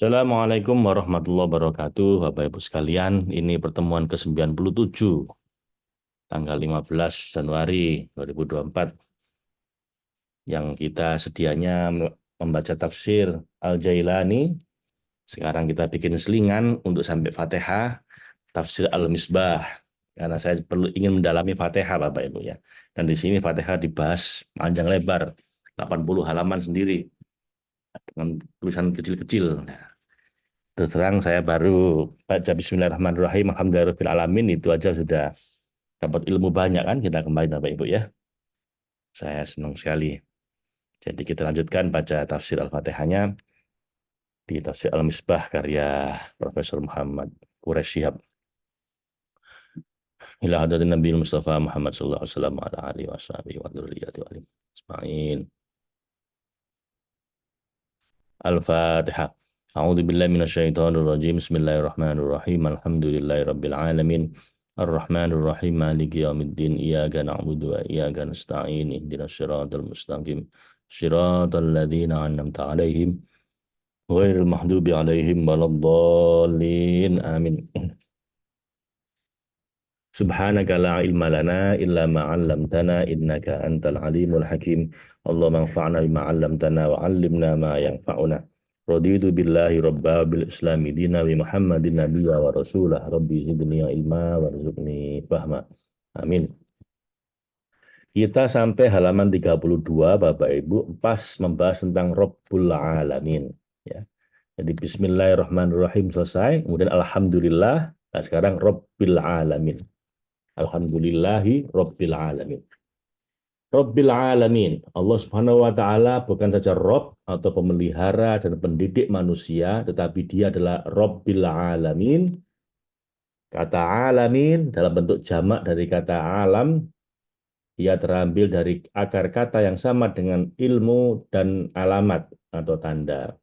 Assalamualaikum warahmatullahi wabarakatuh, Bapak Ibu sekalian. Ini pertemuan ke-97, tanggal 15 Januari 2024, yang kita sedianya membaca tafsir Al-Jailani. Sekarang kita bikin selingan untuk sampai Fatihah, tafsir Al-Misbah. Karena saya ingin mendalami Fatihah, Bapak Ibu ya. Dan di sini Fatihah dibahas panjang lebar, 80 halaman sendiri, dengan tulisan kecil-kecil. Terus terang saya baru baca Bismillahirrahmanirrahim, Alhamdulillahirrahmanirrahim, itu aja sudah dapat ilmu banyak kan kita kembali Bapak Ibu ya. Saya senang sekali. Jadi kita lanjutkan baca tafsir Al-Fatihahnya di tafsir Al-Misbah karya Profesor Muhammad Quraish Shihab. Ila hadatin Nabi Mustafa Muhammad sallallahu alaihi wasallam ala alihi wa sahbihi wa dzurriyyati wa alihi ajma'in. Al-Fatihah. A'udzu billahi minasyaitonir rajim. Bismillahirrahmanirrahim. Alhamdulillahi rabbil alamin. Ar-Rahmanir Rahim. Maliki yaumiddin. Iyyaka na'budu wa iyyaka nasta'in. Ihdinas siratal mustaqim. Siratal ladzina an'amta 'alaihim ghairil maghdubi 'alaihim waladdallin. Amin. Subhanaka la ilma lana illa ma 'allamtana innaka antal alimul hakim. Allahumma anfa'na bima 'allamtana wa 'allimna ma yanfa'una. Raditu billahi rabba bil islami dina bi Muhammadin nabiyya wa rasulah rabbi zidni ilma warzuqni fahma. Amin. Kita sampai halaman 32 Bapak Ibu, pas membahas tentang Rabbul Alamin ya. Jadi bismillahirrahmanirrahim selesai, kemudian alhamdulillah. Nah, sekarang Rabbil Alamin. Alhamdulillahi Rabbil Alamin. Rabbil Alamin. Allah Subhanahu wa Ta'ala bukan saja Rabb atau pemelihara dan pendidik manusia, tetapi Dia adalah Rabbil Alamin. Kata alamin dalam bentuk jamak dari kata alam, ia terambil dari akar kata yang sama dengan ilmu dan alamat atau tanda.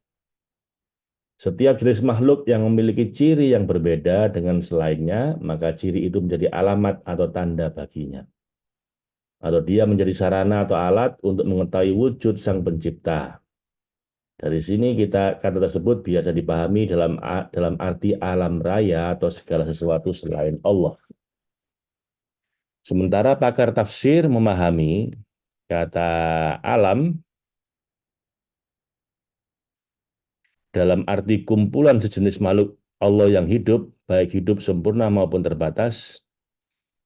Setiap jenis makhluk yang memiliki ciri yang berbeda dengan selainnya, maka ciri itu menjadi alamat atau tanda baginya. Atau dia menjadi sarana atau alat untuk mengetahui wujud Sang Pencipta. Dari sini kata tersebut biasa dipahami dalam arti alam raya atau segala sesuatu selain Allah. Sementara pakar tafsir memahami kata alam dalam arti kumpulan sejenis makhluk Allah yang hidup, baik hidup sempurna maupun terbatas.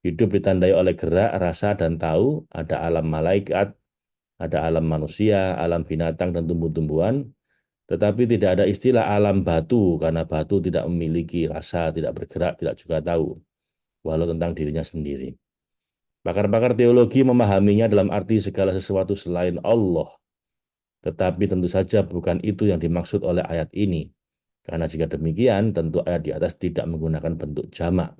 Hidup ditandai oleh gerak, rasa, dan tahu. Ada alam malaikat, ada alam manusia, alam binatang, dan tumbuh-tumbuhan. Tetapi tidak ada istilah alam batu, karena batu tidak memiliki rasa, tidak bergerak, tidak juga tahu, walau tentang dirinya sendiri. Pakar-pakar teologi memahaminya dalam arti segala sesuatu selain Allah. Tetapi tentu saja bukan itu yang dimaksud oleh ayat ini. Karena jika demikian, tentu ayat di atas tidak menggunakan bentuk jamak.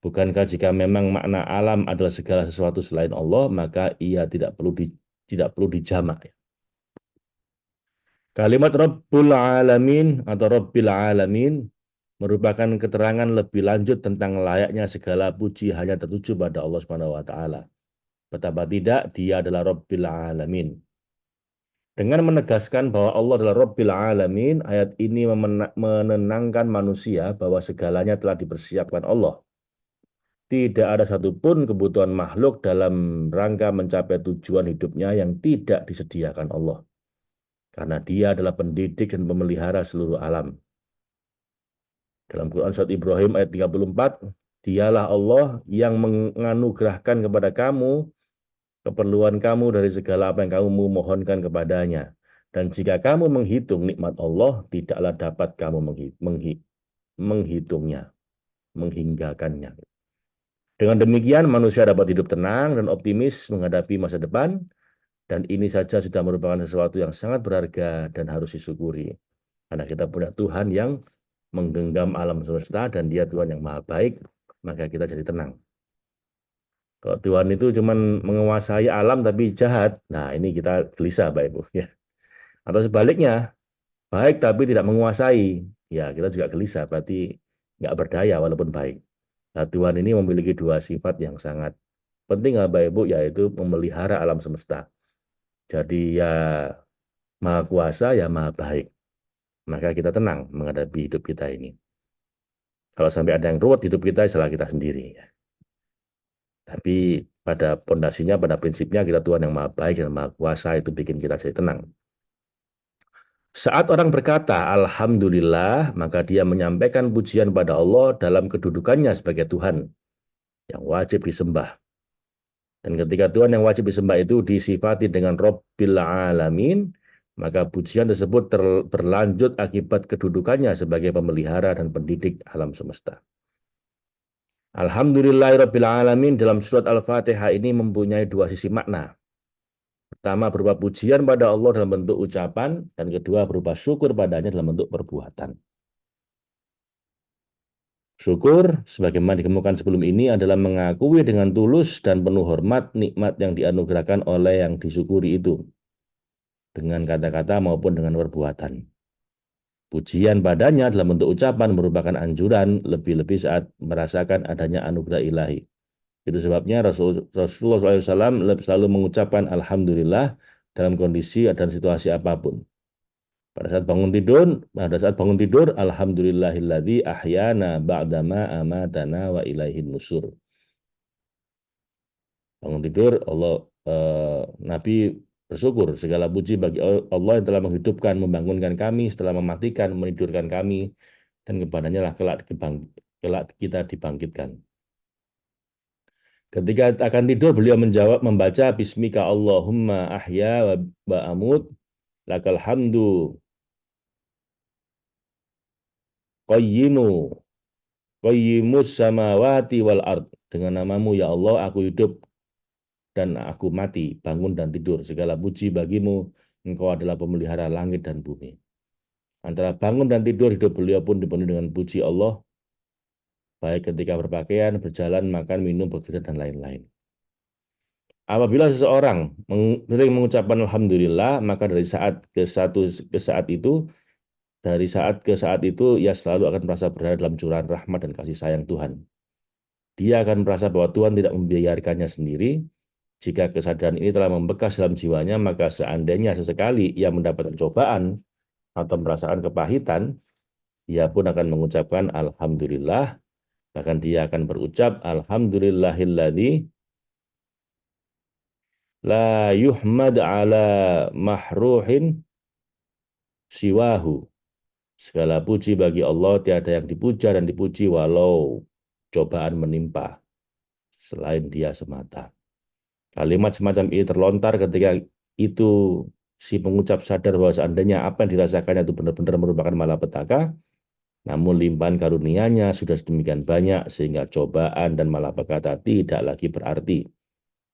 Bukankah jika memang makna alam adalah segala sesuatu selain Allah, maka ia tidak perlu dijamak. Kalimat Rabbul Alamin atau Rabbil Alamin merupakan keterangan lebih lanjut tentang layaknya segala puji hanya tertuju pada Allah Subhanahu wa taala. Betapa tidak, Dia adalah Rabbil Alamin. Dengan menegaskan bahwa Allah adalah Rabbil Alamin, ayat ini menenangkan manusia bahwa segalanya telah dipersiapkan Allah. Tidak ada satupun kebutuhan makhluk dalam rangka mencapai tujuan hidupnya yang tidak disediakan Allah. Karena Dia adalah pendidik dan pemelihara seluruh alam. Dalam Quran Surat Ibrahim ayat 34, Dialah Allah yang menganugerahkan kepada kamu keperluan kamu dari segala apa yang kamu mohonkan kepadanya. Dan jika kamu menghitung nikmat Allah, tidaklah dapat kamu menghitungnya, menghinggakannya. Dengan demikian, manusia dapat hidup tenang dan optimis menghadapi masa depan, dan ini saja sudah merupakan sesuatu yang sangat berharga dan harus disyukuri. Karena kita punya Tuhan yang menggenggam alam semesta, dan Dia Tuhan yang maha baik, maka kita jadi tenang. Kalau Tuhan itu cuma menguasai alam tapi jahat, nah ini kita gelisah, Bapak Ibu. Ya. Atau sebaliknya, baik tapi tidak menguasai, ya kita juga gelisah, berarti nggak berdaya walaupun baik. Nah, Tuhan ini memiliki dua sifat yang sangat penting, Bapak Ibu, yaitu memelihara alam semesta. Jadi ya maha kuasa, ya maha baik. maka kita tenang menghadapi hidup kita ini. Kalau sampai ada yang ruwet hidup kita, salah kita sendiri. Ya. Tapi pada pondasinya, pada prinsipnya kita Tuhan yang maha baik dan maha kuasa itu bikin kita jadi tenang. Saat orang berkata Alhamdulillah, maka dia menyampaikan pujian pada Allah dalam kedudukannya sebagai Tuhan yang wajib disembah. Dan ketika Tuhan yang wajib disembah itu disifati dengan Rabbil Alamin, maka pujian tersebut berlanjut akibat kedudukannya sebagai pemelihara dan pendidik alam semesta. Alhamdulillahirabbil alamin dalam surat Al-Fatihah ini mempunyai dua sisi makna. Pertama berupa pujian pada Allah dalam bentuk ucapan, dan kedua berupa syukur padanya dalam bentuk perbuatan. Syukur, sebagaimana dikemukakan sebelum ini, adalah mengakui dengan tulus dan penuh hormat nikmat yang dianugerahkan oleh yang disyukuri itu, dengan kata-kata maupun dengan perbuatan. Pujian padanya dalam bentuk ucapan merupakan anjuran lebih-lebih saat merasakan adanya anugerah ilahi. Itu sebabnya Rasulullah SAW selalu mengucapkan Alhamdulillah dalam kondisi dan situasi apapun. Pada saat bangun tidur, Alhamdulillahilladzi ahyana ba'dama amatana wa ilaihin nusur. Bangun tidur, Nabi bersyukur segala puji bagi Allah yang telah menghidupkan, membangunkan kami setelah mematikan, menidurkan kami, dan kepadanya lah kelak kita dibangkitkan. Ketika akan tidur, beliau membaca Bismika Allahumma ahya wa amut, lakal hamdu qayyimu qayyimus samawati wal ard. Dengan namamu ya Allah aku hidup dan aku mati, bangun dan tidur. Segala puji bagimu, engkau adalah pemelihara langit dan bumi. Antara bangun dan tidur, hidup beliau pun dipenuhi dengan puji Allah, baik ketika berpakaian, berjalan, makan, minum, bekerja, dan lain-lain. Apabila seseorang sering mengucapkan Alhamdulillah, maka dari saat ke saat itu, ia selalu akan merasa berada dalam curahan rahmat dan kasih sayang Tuhan. Dia akan merasa bahwa Tuhan tidak membiarkannya sendiri. Jika kesadaran ini telah membekas dalam jiwanya, maka seandainya sesekali ia mendapatkan cobaan atau merasakan kepahitan, ia pun akan mengucapkan Alhamdulillah. Bahkan dia akan berucap Alhamdulillahilladzi la yuhmad ala mahruhin siwahu. Segala puji bagi Allah, tiada yang dipuja dan dipuji walau cobaan menimpa selain dia semata. Kalimat semacam ini terlontar ketika itu si pengucap sadar bahwa seandainya apa yang dirasakannya itu benar-benar merupakan malapetaka, namun limpahan karunia-Nya sudah sedemikian banyak sehingga cobaan dan malapetaka tidak lagi berarti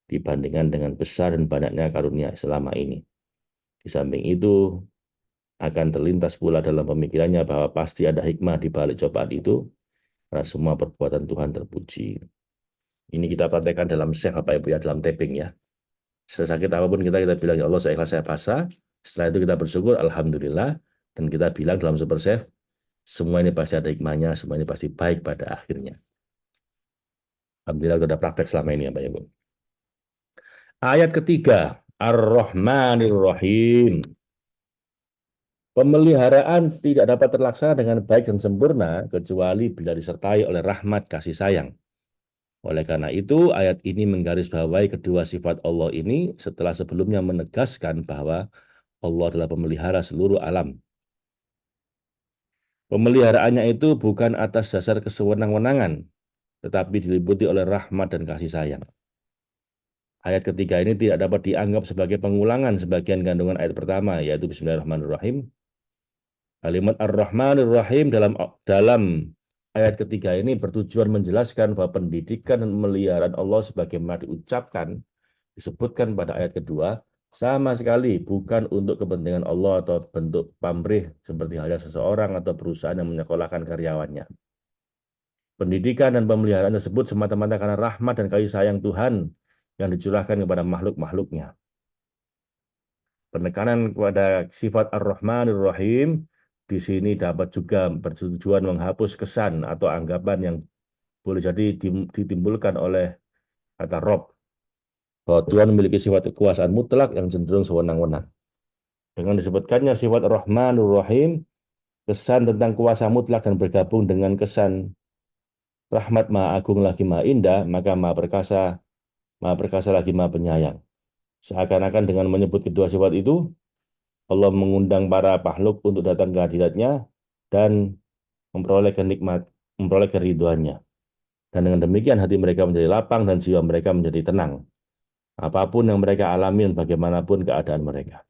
dibandingkan dengan besar dan banyaknya karunia selama ini. Di samping itu, akan terlintas pula dalam pemikirannya bahwa pasti ada hikmah di balik cobaan itu, karena semua perbuatan Tuhan terpuji. Ini kita praktekkan dalam save Bapak Ibu ya, dalam tapping ya. Sesakit apapun kita bilang, ya Allah saya ikhlas, saya pasrah. Setelah itu kita bersyukur, Alhamdulillah. Dan kita bilang dalam super save, semua ini pasti ada hikmahnya, semua ini pasti baik pada akhirnya. Alhamdulillah sudah praktek selama ini ya Bapak Ibu. Ayat ketiga, Ar-Rahmanir Rahim. Pemeliharaan tidak dapat terlaksana dengan baik dan sempurna kecuali bila disertai oleh rahmat kasih sayang. Oleh karena itu, ayat ini menggarisbawahi kedua sifat Allah ini setelah sebelumnya menegaskan bahwa Allah adalah pemelihara seluruh alam. Pemeliharaannya itu bukan atas dasar kesewenang-wenangan, tetapi diliputi oleh rahmat dan kasih sayang. Ayat ketiga ini tidak dapat dianggap sebagai pengulangan sebagian kandungan ayat pertama, yaitu Bismillahirrahmanirrahim. Kalimat Ar-Rahmanir Rahim dalam ayat ketiga ini bertujuan menjelaskan bahwa pendidikan dan pemeliharaan Allah sebagaimana disebutkan pada ayat kedua, sama sekali bukan untuk kepentingan Allah atau bentuk pamrih seperti halnya seseorang atau perusahaan yang menyekolahkan karyawannya. Pendidikan dan pemeliharaan tersebut semata-mata karena rahmat dan kasih sayang Tuhan yang dicurahkan kepada makhluk-makhluknya. Penekanan kepada sifat Ar-Rahmanir Rahim di sini dapat juga bertujuan menghapus kesan atau anggapan yang boleh jadi ditimbulkan oleh kata Rob, bahwa Tuhan memiliki sifat kekuasaan mutlak yang cenderung sewenang-wenang. Dengan disebutkannya sifat Ar-Rahmanir Rahim, kesan tentang kuasa mutlak dan bergabung dengan kesan rahmat Maha Agung lagi Maha Indah, maka Maha perkasa lagi Maha Penyayang. Seakan-akan dengan menyebut kedua sifat itu, Allah mengundang para makhluk untuk datang ke hadiratnya dan memperoleh kenikmat, memperoleh keriduannya. Dan dengan demikian hati mereka menjadi lapang dan jiwa mereka menjadi tenang. Apapun yang mereka alami dan bagaimanapun keadaan mereka.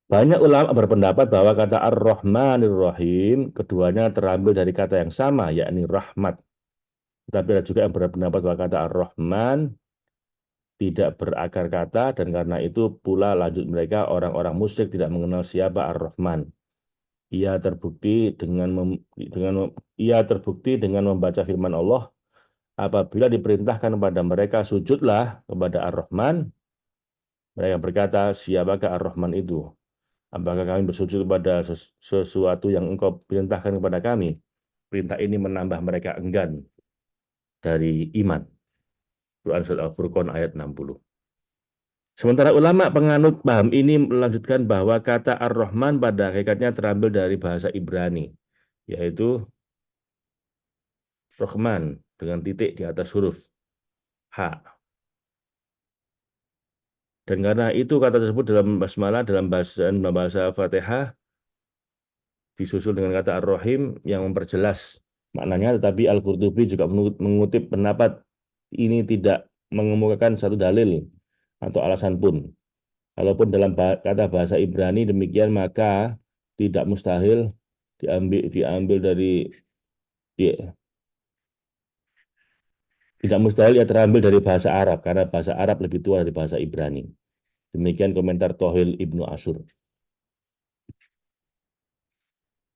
Banyak ulama berpendapat bahwa kata Ar-Rahmanir Rahim keduanya terambil dari kata yang sama, yakni rahmat. Tetapi ada juga yang berpendapat bahwa kata Ar-Rahman tidak berakar kata dan karena itu pula lanjut mereka orang-orang musyrik tidak mengenal siapa Ar-Rahman. Ia terbukti dengan membaca firman Allah apabila diperintahkan kepada mereka sujudlah kepada Ar-Rahman, mereka berkata, siapakah Ar-Rahman itu? Apakah kami bersujud kepada sesuatu yang engkau perintahkan kepada kami? Perintah ini menambah mereka enggan dari iman. Quran Surat Al-Furqan ayat 60. Sementara ulama penganut paham ini melanjutkan bahwa kata Ar-Rahman pada hakikatnya terambil dari bahasa Ibrani, yaitu Rahman dengan titik di atas huruf H. Dan karena itu kata tersebut dalam basmalah, dalam bahasa Fatihah, disusul dengan kata Ar-Rahim yang memperjelas maknanya, tetapi Al-Qurtubi juga mengutip pendapat ini tidak mengemukakan satu dalil atau alasan pun. Kalaupun dalam kata bahasa Ibrani demikian, maka tidak mustahil diambil dari ya, tidak mustahil ya terambil dari bahasa Arab karena bahasa Arab lebih tua dari bahasa Ibrani. Demikian komentar Tohil Ibnu Asyur.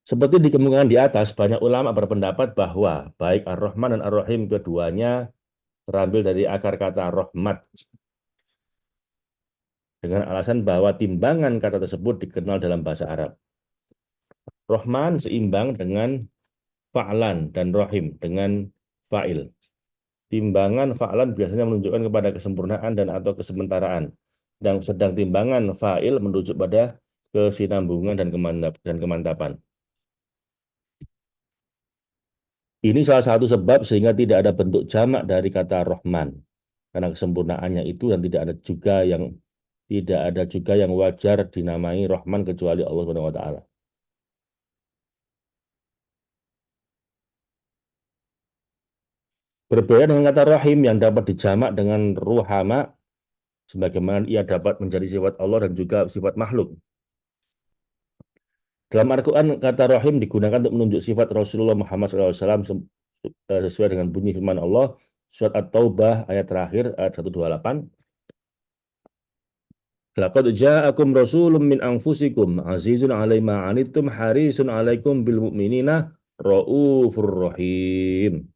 Seperti dikemukakan di atas, banyak ulama berpendapat bahwa baik Ar-Rahman dan Ar-Rahim keduanya terambil dari akar kata rahmat dengan alasan bahwa timbangan kata tersebut dikenal dalam bahasa Arab. Rahman seimbang dengan fa'lan dan rahim dengan fa'il. Timbangan fa'lan biasanya menunjukkan kepada kesempurnaan dan atau kesementaraan. Dan sedang timbangan fa'il merujuk pada kesinambungan dan kemantapan. Ini salah satu sebab sehingga tidak ada bentuk jamak dari kata Rahman. Karena kesempurnaannya itu dan tidak ada juga yang wajar dinamai Rahman kecuali Allah Subhanahu wa taala. Berbeda dengan kata rahim yang dapat dijamak dengan ruhama, sebagaimana ia dapat menjadi sifat Allah dan juga sifat makhluk. Dalam Al-Quran, kata rahim digunakan untuk menunjuk sifat Rasulullah Muhammad SAW sesuai dengan bunyi firman Allah, surat At-Taubah ayat terakhir, ayat 128. Laqad ja'akum rasulun min anfusikum azizun 'alaihi ma 'anittum harisun 'alaikum bil mu'minina raufur rahim.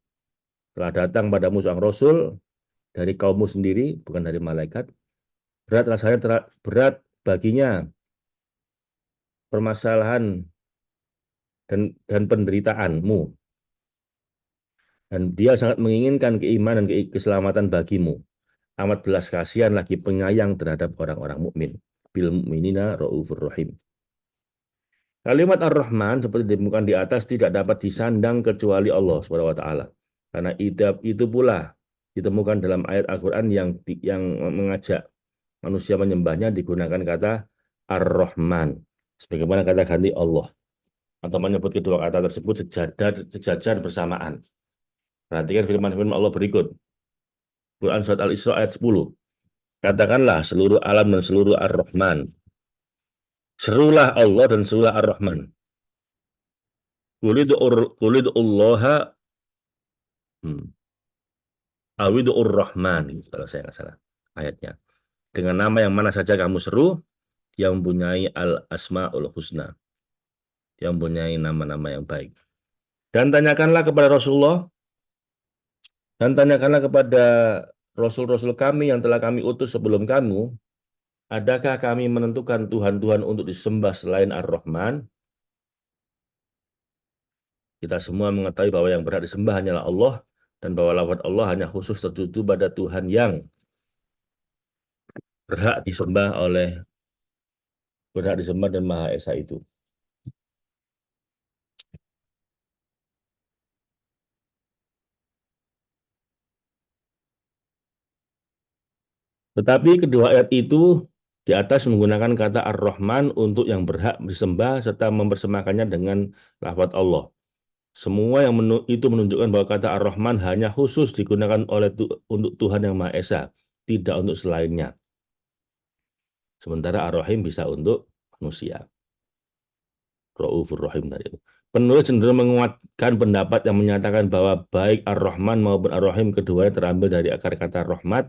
Telah datang padamu seorang rasul dari kaummu sendiri, bukan dari malaikat. Berat baginya permasalahan dan penderitaanmu. Dan dia sangat menginginkan keimanan dan keselamatan bagimu. Amat belas kasihan lagi penyayang terhadap orang-orang mukmin. Bil mu'minina raufur rahim. Kalimat Ar-Rahman seperti ditemukan di atas tidak dapat disandang kecuali Allah Subhanahu wa taala. Karena itu pula ditemukan dalam ayat Al-Qur'an yang mengajak manusia menyembahnya digunakan kata Ar-Rahman sebagaimana kata ganti Allah atau menyebut kedua kata tersebut sejajar bersamaan. Perhatikan firman-firman Allah berikut. Quran surat Al-Isra ayat 10. Katakanlah seluruh alam dan seluruh Ar-Rahman. Serulah Allah dan serulah Ar-Rahman. Qulid Allaha Awidur Rahman, kalau saya nggak salah ayatnya. Dengan nama yang mana saja kamu seru, yang mempunyai al-asma'ul husna, yang mempunyai nama-nama yang baik. Dan tanyakanlah kepada Rasul-Rasul kami yang telah kami utus sebelum kamu, adakah kami menentukan Tuhan-Tuhan untuk disembah selain Ar-Rahman? Kita semua mengetahui bahwa yang berhak disembah hanyalah Allah, dan bahwa lafaz Allah hanya khusus tertuju pada Tuhan yang berhak disembah dan Maha Esa itu. Tetapi kedua ayat itu di atas menggunakan kata Ar-Rahman untuk yang berhak disembah serta mempersemakannya dengan lafaz Allah. Semua yang itu menunjukkan bahwa kata Ar-Rahman hanya khusus digunakan untuk Tuhan yang Maha Esa, tidak untuk selainnya. Sementara Ar-Rahim bisa untuk manusia. Ra'ufur Rahim tadi itu. Penulis cenderung menguatkan pendapat yang menyatakan bahwa baik Ar-Rahman maupun Ar-Rahim keduanya terambil dari akar kata rahmat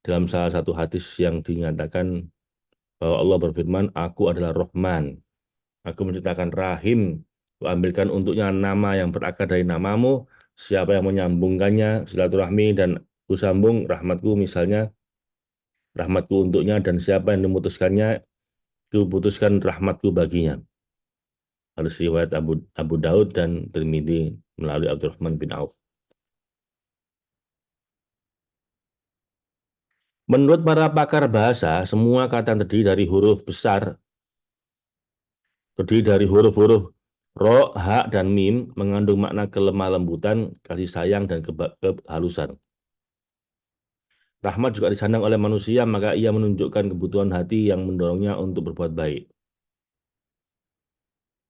dalam salah satu hadis yang dinyatakan bahwa Allah berfirman, Aku adalah Rahman, Aku menciptakan Rahim, Kuambilkan untuknya nama yang berakar dari namamu, siapa yang menyambungkannya, silaturahmi, dan kusambung rahmatku misalnya, rahmatku untuknya, dan siapa yang memutuskannya, kuputuskan rahmatku baginya. Hadis riwayat Abu Daud dan Tirmidzi melalui Abdurrahman bin Auf. Menurut para pakar bahasa, semua kata yang terdiri dari huruf-huruf ro, ha, dan mim mengandung makna kelemah lembutan, kasih sayang, dan kehalusan. Rahmat juga disandang oleh manusia, maka ia menunjukkan kebutuhan hati yang mendorongnya untuk berbuat baik.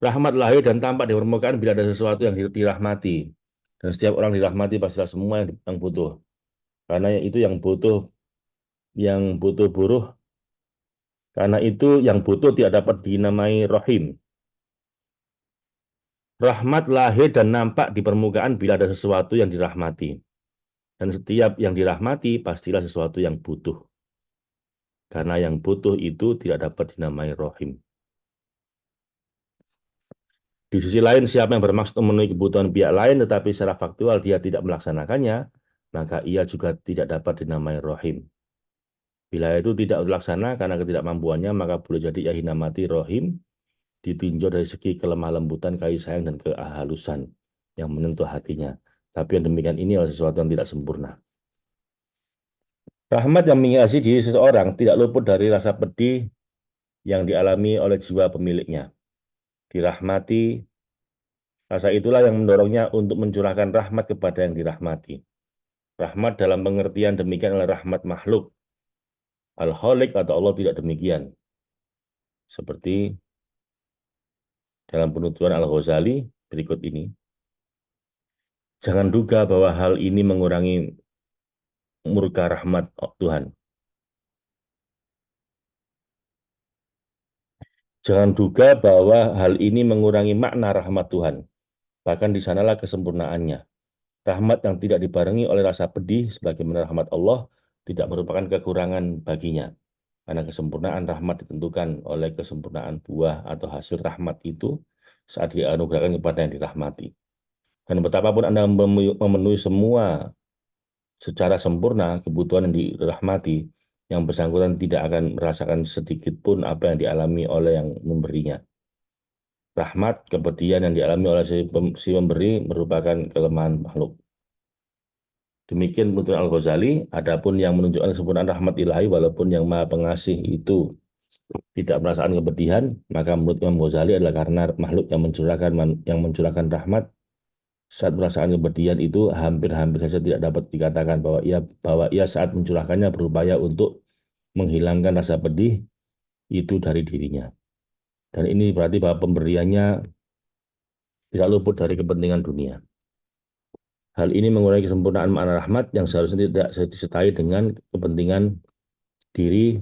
Rahmat lahir dan tampak di permukaan bila ada sesuatu yang dirahmati. Dan setiap orang dirahmati pastilah semua yang butuh. Karena itu yang butuh buruh, karena itu yang butuh tidak dapat dinamai rahim. Rahmat lahir dan nampak di permukaan bila ada sesuatu yang dirahmati. Dan setiap yang dirahmati pastilah sesuatu yang butuh. Karena yang butuh itu tidak dapat dinamai rahim. Di sisi lain, siapa yang bermaksud memenuhi kebutuhan pihak lain tetapi secara faktual dia tidak melaksanakannya, maka ia juga tidak dapat dinamai rahim. Bila itu tidak terlaksana karena ketidakmampuannya, maka boleh jadi ia hinamati rahim ditinjau dari segi kelemah lembutan, kasih sayang, dan kehalusan yang menyentuh hatinya. Tapi yang demikian ini adalah sesuatu yang tidak sempurna. Rahmat yang menghiasi diri seseorang tidak luput dari rasa pedih yang dialami oleh jiwa pemiliknya. Dirahmati, rasa itulah yang mendorongnya untuk mencurahkan rahmat kepada yang dirahmati. Rahmat dalam pengertian demikian adalah rahmat makhluk. Al-Khaliq atau Allah tidak demikian. Seperti dalam penuturan Al-Ghazali berikut ini. Jangan duga bahwa hal ini mengurangi murka rahmat Tuhan. Jangan duga bahwa hal ini mengurangi makna rahmat Tuhan. Bahkan di sanalah kesempurnaannya. Rahmat yang tidak dibarengi oleh rasa pedih sebagaimana rahmat Allah tidak merupakan kekurangan baginya. Karena kesempurnaan rahmat ditentukan oleh kesempurnaan buah atau hasil rahmat itu saat dianugerahkan kepada yang dirahmati. Dan betapapun Anda memenuhi semua secara sempurna kebutuhan yang dirahmati, yang bersangkutan tidak akan merasakan sedikit pun apa yang dialami oleh yang memberinya. Rahmat, kepedihan yang dialami oleh si memberi merupakan kelemahan makhluk. Demikian penuturan Al-Ghazali, adapun yang menunjukkan kesempurnaan rahmat ilahi walaupun yang Maha Pengasih itu tidak merasakan kepedihan, maka menurut Imam Ghazali adalah karena makhluk yang mencurahkan rahmat saat merasakan kepedihan itu hampir-hampir saja tidak dapat dikatakan bahwa ia saat mencurahkannya berupaya untuk menghilangkan rasa pedih itu dari dirinya. Dan ini berarti bahwa pemberiannya tidak luput dari kepentingan dunia. Hal ini mengurangi kesempurnaan makna rahmat yang seharusnya tidak disertai dengan kepentingan diri,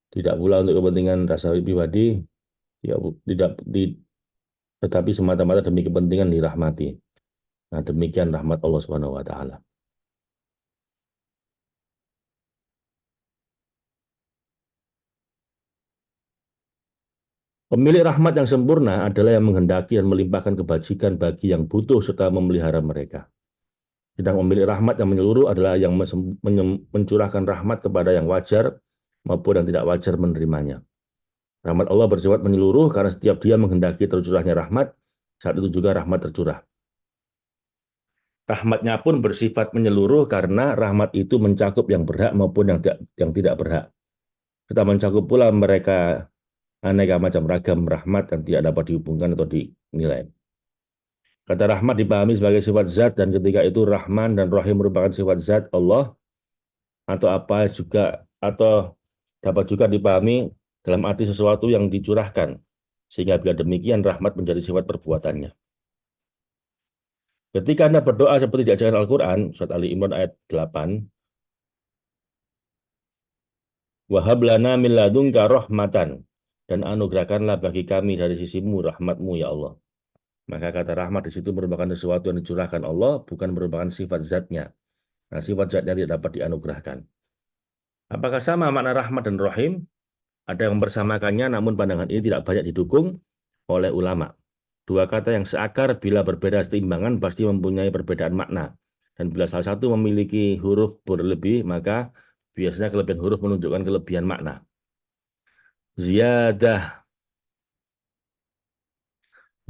tidak pula untuk kepentingan rasa pribadi, tetapi semata-mata demi kepentingan dirahmati. Nah, demikian rahmat Allah Subhanahu wa taala. Pemilik rahmat yang sempurna adalah yang menghendaki dan melimpahkan kebajikan bagi yang butuh serta memelihara mereka. Sedang pemilik rahmat yang menyeluruh adalah yang mencurahkan rahmat kepada yang wajar maupun yang tidak wajar menerimanya. Rahmat Allah bersifat menyeluruh karena setiap dia menghendaki tercurahnya rahmat, saat itu juga rahmat tercurah. Rahmatnya pun bersifat menyeluruh karena rahmat itu mencakup yang berhak maupun yang tidak berhak. Serta mencakup pula mereka aneka macam ragam rahmat yang tidak dapat dihubungkan atau dinilai. Kata rahmat dipahami sebagai sifat zat dan ketika itu Rahman dan Rahim merupakan sifat zat Allah atau apa juga atau dapat juga dipahami dalam arti sesuatu yang dicurahkan sehingga bila demikian rahmat menjadi sifat perbuatannya. Ketika Anda berdoa seperti diajarkan Al-Quran, surat Ali Imran ayat 8, Wahab lana min ladunka rahmatan, dan anugerahkanlah bagi kami dari sisimu rahmatmu ya Allah. Maka kata rahmat di situ merupakan sesuatu yang dicurahkan Allah, bukan merupakan sifat zatnya. Nah, sifat zatnya tidak dapat dianugerahkan. Apakah sama makna rahmat dan rahim? Ada yang mempersamakannya, namun pandangan ini tidak banyak didukung oleh ulama. Dua kata yang seakar bila berbeda setimbangan pasti mempunyai perbedaan makna. Dan bila salah satu memiliki huruf berlebih, maka biasanya kelebihan huruf menunjukkan kelebihan makna. Ziyadah,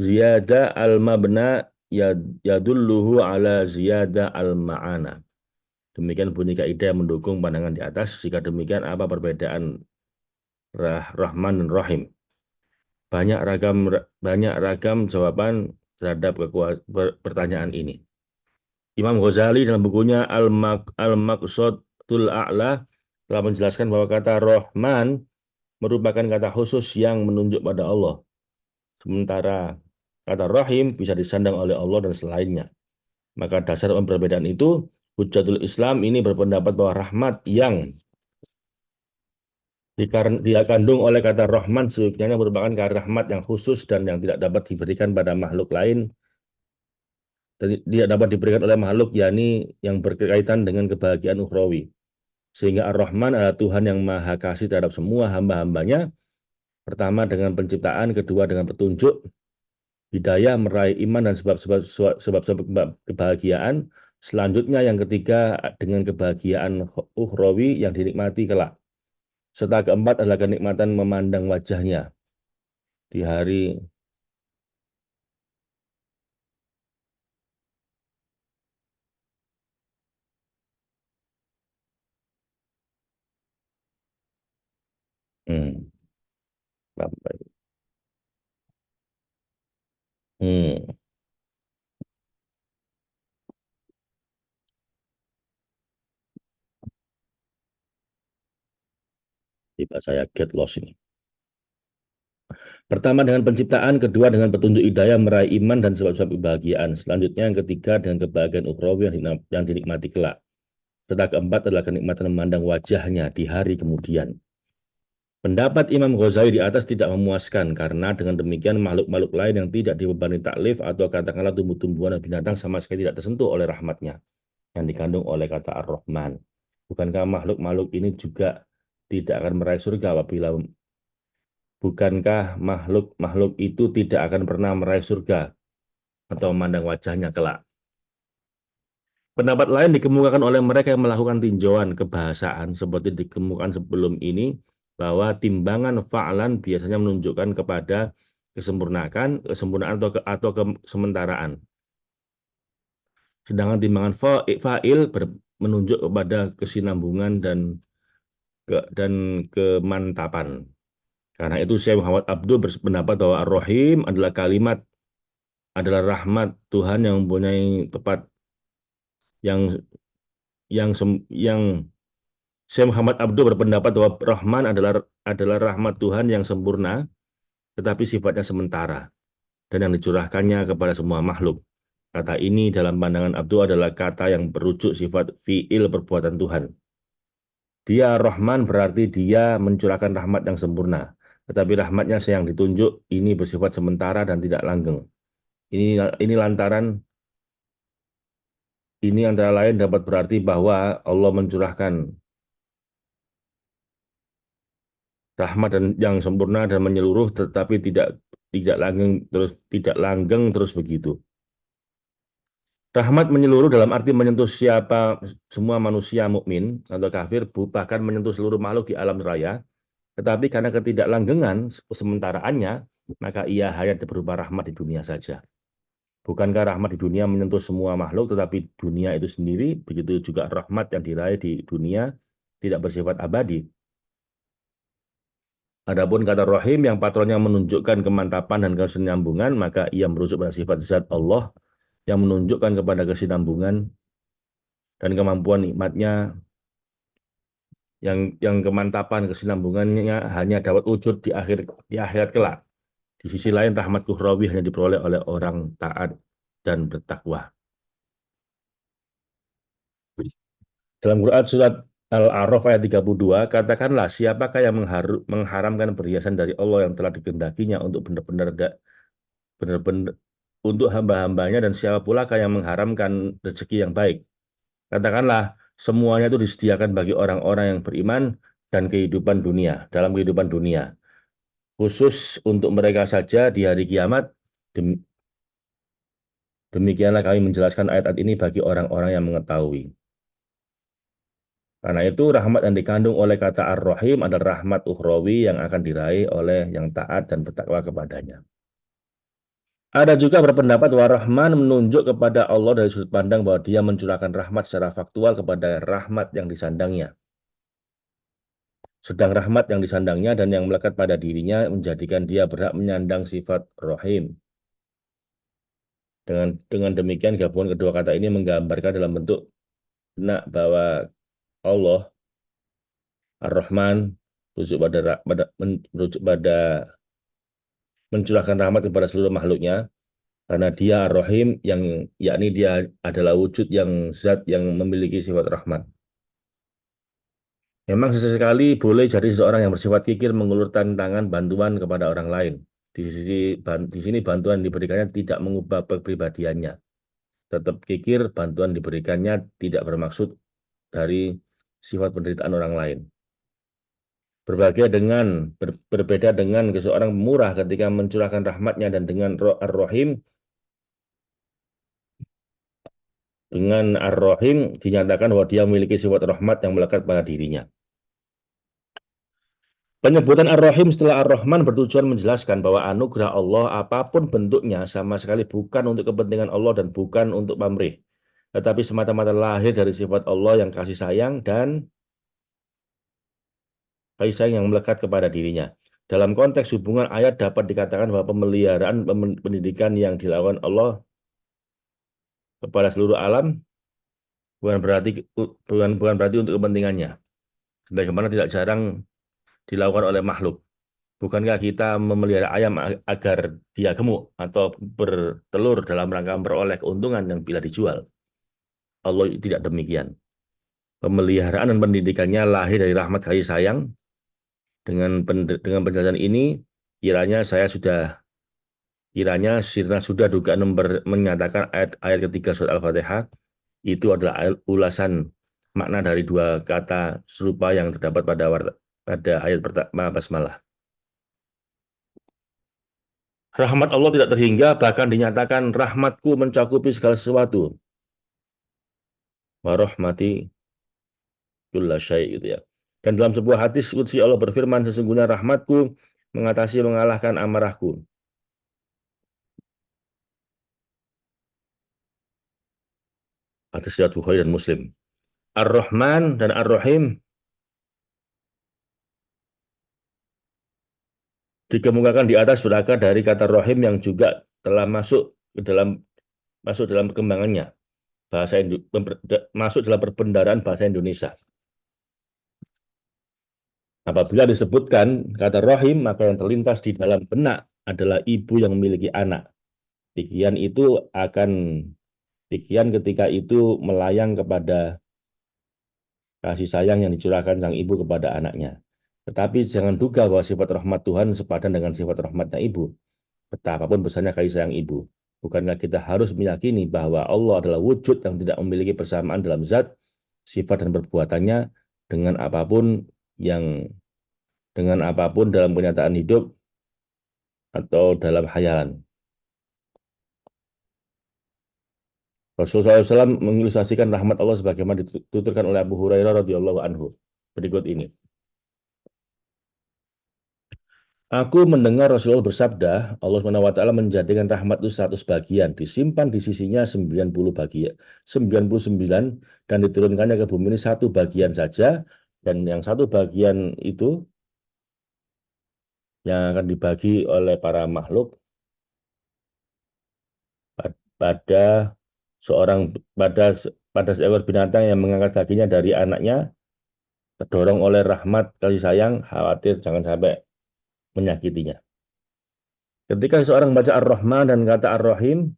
ziyadah al-mabna yadulluhu ala ziyadah al-ma'ana. Demikian bunyi kaidah yang mendukung pandangan di atas. Jika demikian, apa perbedaan Rahman dan Rahim? Banyak ragam jawaban terhadap pertanyaan ini. Imam Ghazali dalam bukunya Al-Maqsadul A'la telah menjelaskan bahwa kata Rahman merupakan kata khusus yang menunjuk pada Allah. Sementara kata Rahim bisa disandang oleh Allah dan selainnya. Maka dasar perbedaan itu, Hujjatul Islam ini berpendapat bahwa rahmat yang dia kandung oleh kata Rahman sebenarnya merupakan kata rahmat yang khusus dan yang tidak dapat diberikan pada makhluk lain, tidak dapat diberikan oleh makhluk, yakni yang berkaitan dengan kebahagiaan ukhrawi. Sehingga Ar-Rahman adalah Tuhan yang maha kasih terhadap semua hamba-hambanya. Pertama dengan penciptaan, kedua dengan petunjuk, hidayah, meraih iman dan sebab-sebab kebahagiaan. Selanjutnya yang ketiga dengan kebahagiaan ukhrawi yang dinikmati kelak. Serta keempat adalah kenikmatan memandang wajahnya di hari hmm, hmm, tiba saya get lost ini. Pertama dengan penciptaan, kedua dengan petunjuk hidayah meraih iman dan sebab-sebab kebahagiaan. Selanjutnya yang ketiga dengan kebahagiaan ukhrawi yang dinikmati kelak. Serta keempat adalah kenikmatan memandang wajahnya di hari kemudian. Pendapat Imam Ghazali di atas tidak memuaskan karena dengan demikian makhluk-makhluk lain yang tidak dibebani taklif atau katakanlah tumbuh-tumbuhan dan binatang sama sekali tidak tersentuh oleh rahmatnya yang dikandung oleh kata Ar-Rahman. Bukankah makhluk-makhluk ini juga tidak akan meraih surga apabila bukankah makhluk-makhluk itu tidak akan pernah meraih surga atau memandang wajahnya kelak? Pendapat lain dikemukakan oleh mereka yang melakukan tinjauan kebahasaan seperti dikemukakan sebelum ini bahwa timbangan fa'lan biasanya menunjukkan kepada kesempurnaan atau kesementaraan. Sedangkan timbangan fa'il menunjuk kepada kesinambungan dan kemantapan. Karena itu Syekh Muhammad Abdul berpendapat bahwa Ar-Rahim adalah rahmat Tuhan yang mempunyai tepat yang yang Syekh Muhammad Abdul berpendapat bahwa Rahman adalah rahmat Tuhan yang sempurna tetapi sifatnya sementara dan yang dicurahkannya kepada semua makhluk. Kata ini dalam pandangan Abdul adalah kata yang berujuk sifat fi'il perbuatan Tuhan. Dia Rahman berarti dia mencurahkan rahmat yang sempurna. Tetapi rahmatnya yang ditunjuk ini bersifat sementara dan tidak langgeng. Ini lantaran ini antara lain dapat berarti bahwa Allah mencurahkan rahmat dan yang sempurna dan menyeluruh tetapi tidak langgeng terus begitu. Rahmat menyeluruh dalam arti menyentuh semua manusia mukmin atau kafir, bahkan menyentuh seluruh makhluk di alam raya. Tetapi karena ketidaklanggengan sementaraannya, maka ia hanya berupa rahmat di dunia saja. Bukankah rahmat di dunia menyentuh semua makhluk, tetapi dunia itu sendiri, begitu juga rahmat yang diraih di dunia tidak bersifat abadi. Adapun kata rahim yang patronnya menunjukkan kemantapan dan kesinambungan, maka ia merujuk pada sifat zat Allah yang menunjukkan kepada kesinambungan dan kemampuan nikmatnya yang kemantapan kesinambungannya hanya dapat wujud di akhirat kelak. Di sisi lain rahmat ukhrawi hanya diperoleh oleh orang taat dan bertakwa. Dalam Quran surat Al-A'raf ayat 32, katakanlah siapakah yang mengharamkan perhiasan dari Allah yang telah dikehendakinya untuk benar-benar untuk hamba-hambanya, dan siapa pula yang mengharamkan rezeki yang baik. Katakanlah semuanya itu disediakan bagi orang-orang yang beriman dan kehidupan dunia, dalam kehidupan dunia. Khusus untuk mereka saja di hari kiamat. Demikianlah kami menjelaskan ayat-ayat ini bagi orang-orang yang mengetahui. Karena itu rahmat yang dikandung oleh kata Ar-Rahim adalah rahmat ukhrawi yang akan diraih oleh yang taat dan bertakwa kepadanya. Ada juga berpendapat bahwa Rahman menunjuk kepada Allah dari sudut pandang bahwa dia mencurahkan rahmat secara faktual kepada rahmat yang disandangnya. Sedang rahmat yang disandangnya dan yang melekat pada dirinya menjadikan dia berhak menyandang sifat Rahim. Dengan demikian gabungan kedua kata ini menggambarkan dalam bentuk bahwa Allah Ar-Rahman merujuk pada mencurahkan rahmat kepada seluruh makhluknya, karena dia Ar-Rahim yang yakni dia adalah wujud yang zat yang memiliki sifat rahmat. Memang sesekali boleh jadi seseorang yang bersifat kikir mengulurkan tangan bantuan kepada orang lain. Di sini bantuan diberikannya tidak mengubah kepribadiannya. Tetap kikir, bantuan diberikannya tidak bermaksud dari sifat penderitaan orang lain. Berbeda dengan seseorang murah ketika mencurahkan rahmatnya, dan dengan Ar-Rahim, dinyatakan bahwa dia memiliki sifat rahmat yang melekat pada dirinya. Penyebutan Ar-Rahim setelah Ar-Rahman bertujuan menjelaskan bahwa anugerah Allah apapun bentuknya sama sekali bukan untuk kepentingan Allah dan bukan untuk pamrih, tetapi semata-mata lahir dari sifat Allah yang kasih sayang yang melekat kepada dirinya. Dalam konteks hubungan ayat dapat dikatakan bahwa pemeliharaan pendidikan yang dilakukan Allah kepada seluruh alam bukan berarti untuk kepentingannya, sebagaimana tidak jarang dilakukan oleh makhluk. Bukankah kita memelihara ayam agar dia gemuk atau bertelur dalam rangka memperoleh keuntungan yang bila dijual? Allah tidak demikian. Pemeliharaan dan pendidikannya lahir dari rahmat kasih sayang. Dengan penjelasan ini, kiranya sirna sudah dugaan menyatakan ayat ketiga surat Al-Fatihah itu adalah ulasan makna dari dua kata serupa yang terdapat pada ayat pertama basmalah. Rahmat Allah tidak terhingga, bahkan dinyatakan rahmatku mencakupi segala sesuatu. Warahmati kulla syai' gitu ya. Dan dalam sebuah hadis qudsi Allah berfirman, sesungguhnya rahmatku mengalahkan amarahku. Hadis riwayat Bukhari dan Muslim. Ar-Rahman dan Ar-Rahim dikemukakan di atas berakar dari kata Rahim yang juga telah masuk dalam perkembangannya, masuk dalam perbendaharaan bahasa Indonesia. Apabila disebutkan kata Rahim, maka yang terlintas di dalam benak adalah ibu yang memiliki anak. Pikiran ketika itu melayang kepada kasih sayang yang dicurahkan sang ibu kepada anaknya. Tetapi jangan duga bahwa sifat rahmat Tuhan sepadan dengan sifat rahmatnya ibu. Betapapun besarnya kasih sayang ibu. Bukankah kita harus meyakini bahwa Allah adalah wujud yang tidak memiliki persamaan dalam zat, sifat dan perbuatannya dengan apapun dalam kenyataan hidup atau dalam khayalan. Rasulullah SAW mengilustrasikan rahmat Allah sebagaimana dituturkan oleh Abu Hurairah radhiyallahu anhu. Berikut ini. Aku mendengar Rasulullah bersabda, Allah SWT menjadikan rahmat itu 100 bagian, disimpan di sisinya 99, dan diturunkannya ke bumi ini satu bagian saja, dan yang satu bagian itu yang akan dibagi oleh para makhluk pada seorang pada pada seekor binatang yang mengangkat kakinya dari anaknya terdorong oleh rahmat kasih sayang, khawatir jangan sampai menyakitinya. Ketika seorang baca Ar-Rahman dan kata Ar-Rahim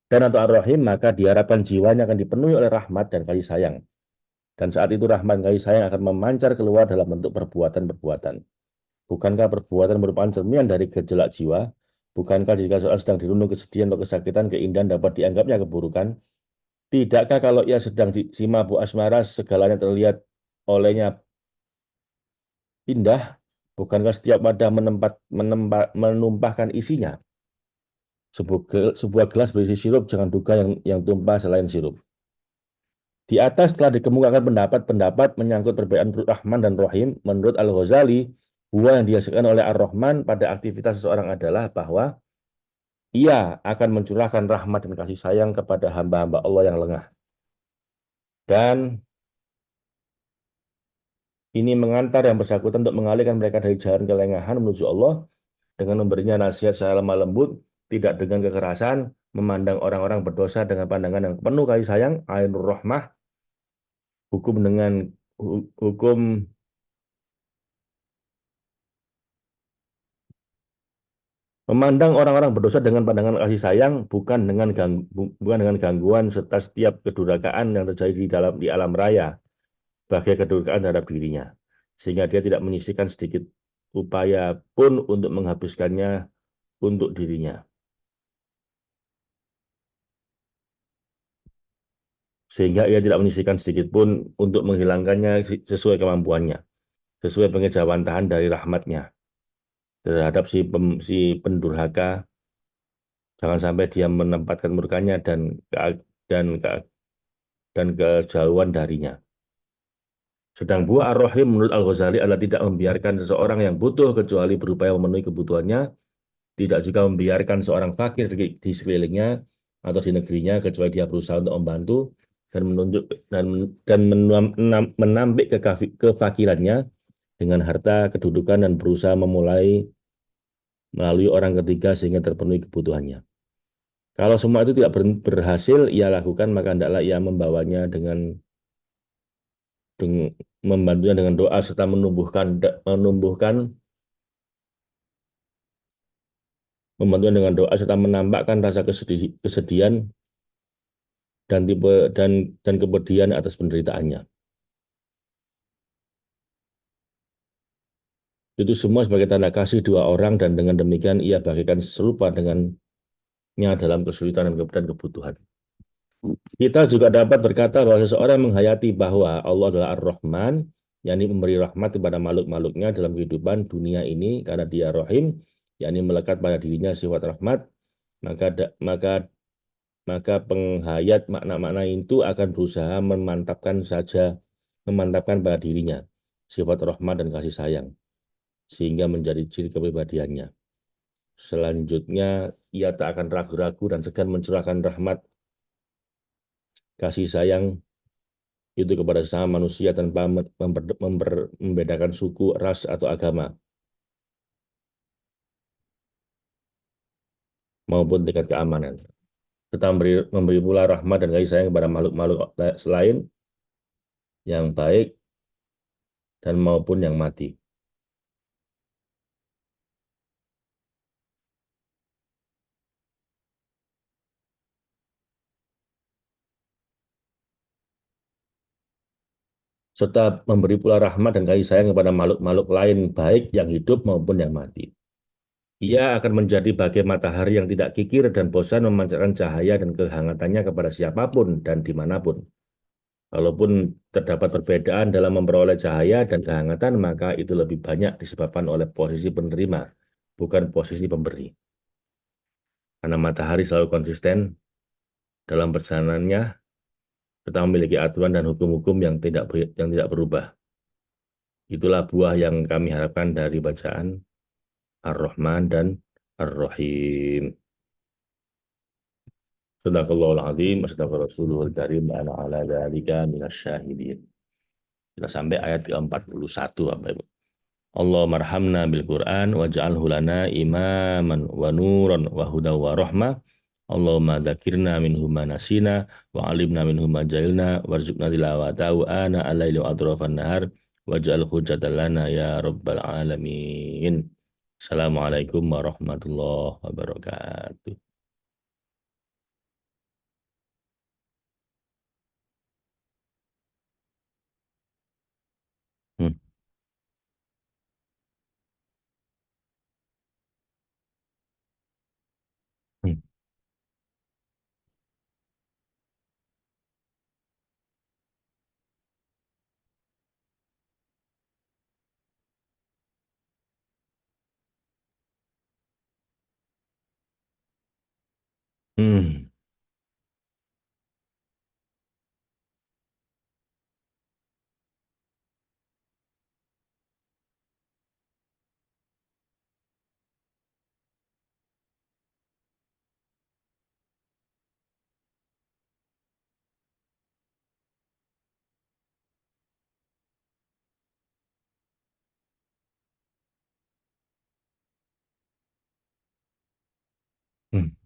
dan atau Ar-Rahim, maka diharapkan jiwanya akan dipenuhi oleh rahmat dan kasih sayang. Dan saat itu rahmat dan kasih sayang akan memancar keluar dalam bentuk perbuatan-perbuatan. Bukankah perbuatan merupakan cerminan dari gejolak jiwa? Bukankah jika seorang sedang dirundung kesedihan atau kesakitan, keindahan dapat dianggapnya keburukan? Tidakkah kalau ia sedang si mabuk asmara, segalanya terlihat olehnya indah? Bukankah setiap wadah menumpahkan isinya? Sebuah gelas berisi sirup, jangan duga yang tumpah selain sirup. Di atas telah dikemukakan pendapat-pendapat menyangkut perbedaan Rahman dan Rahim. Menurut Al-Ghazali, buah yang dihasilkan oleh Ar-Rahman pada aktivitas seseorang adalah bahwa ia akan mencurahkan rahmat dan kasih sayang kepada hamba-hamba Allah yang lengah. Dan ini mengantar yang bersangkutan untuk mengalihkan mereka dari jalan kelengahan menuju Allah dengan memberinya nasihat secara lemah lembut, tidak dengan kekerasan, memandang orang-orang berdosa dengan pandangan yang penuh kasih sayang, ainur rahmah, hukum dengan hukum memandang orang-orang berdosa dengan pandangan kasih sayang, bukan dengan gangguan serta setiap kedurhakaan yang terjadi di alam raya, bagai kedurhakaan terhadap dirinya, sehingga dia tidak menyisihkan sedikit upaya pun untuk menghabiskannya untuk dirinya, sehingga ia tidak menyisihkan sedikit pun untuk menghilangkannya sesuai kemampuannya, sesuai pengejawantahan dari rahmatnya terhadap si pendurhaka. Jangan sampai dia menempatkan murkanya dan dan kejauhan darinya. Sedang buah Ar-Rahim menurut Al-Ghazali adalah tidak membiarkan seseorang yang butuh kecuali berupaya memenuhi kebutuhannya, tidak juga membiarkan seorang fakir di sekelilingnya atau di negerinya kecuali dia berusaha untuk membantu dan menunjuk dan menampik kefakirannya dengan harta kedudukan dan berusaha memulai melalui orang ketiga sehingga terpenuhi kebutuhannya. Kalau semua itu tidak berhasil ia lakukan, maka hendaklah ia membantunya dengan doa serta membantunya dengan doa serta menampakkan rasa kesedihan dan kepedihan atas penderitaannya. Itu semua sebagai tanda kasih dua orang dan dengan demikian ia bagikan serupa dengannya dalam kesulitan dan kebutuhan. Kita juga dapat berkata bahwa seseorang menghayati bahwa Allah adalah Ar-Rahman, yakni memberi rahmat kepada makhluk-makhluknya dalam kehidupan dunia ini karena dia Rahim, yakni melekat pada dirinya sifat rahmat, maka maka maka penghayat makna-makna itu akan berusaha memantapkan pada dirinya sifat rahmat dan kasih sayang sehingga menjadi ciri kepribadiannya. Selanjutnya ia tak akan ragu-ragu dan segan mencurahkan rahmat kasih sayang itu kepada sesama manusia tanpa membedakan suku, ras, atau agama maupun tingkat keamanan. Kita memberi pula rahmat dan kasih sayang kepada makhluk-makhluk selain yang baik dan maupun yang mati. Serta memberi pula rahmat dan kasih sayang kepada makhluk-makhluk lain baik yang hidup maupun yang mati. Ia akan menjadi bagai matahari yang tidak kikir dan bosan memancarkan cahaya dan kehangatannya kepada siapapun dan dimanapun. Walaupun terdapat perbedaan dalam memperoleh cahaya dan kehangatan, maka itu lebih banyak disebabkan oleh posisi penerima, bukan posisi pemberi. Karena matahari selalu konsisten dalam perjalanannya, serta memiliki aturan dan hukum-hukum yang tidak berubah. Itulah buah yang kami harapkan dari bacaan Ar-Rahman dan Ar-Rahim. Sadaqallahul azim, sadaqa Rasulul karim, wa ana ala dzalika minasyahidin. Kita sampai ayat ke-41, Bapak Ibu. Allah marhamna bil Quran waj'alhu lana imaman wa nuran wa hudaw wa rahmah. Allahumma dzakirna minhu ma nasina wa alimna minhu ma jahilna warzuqna tilawatahu ana al-laili wa atrafan nahar waj'al hujjatan lana ya rabbal alamin. Assalamualaikum warahmatullahi wabarakatuh. Hmm, hmm, hmm, hmm.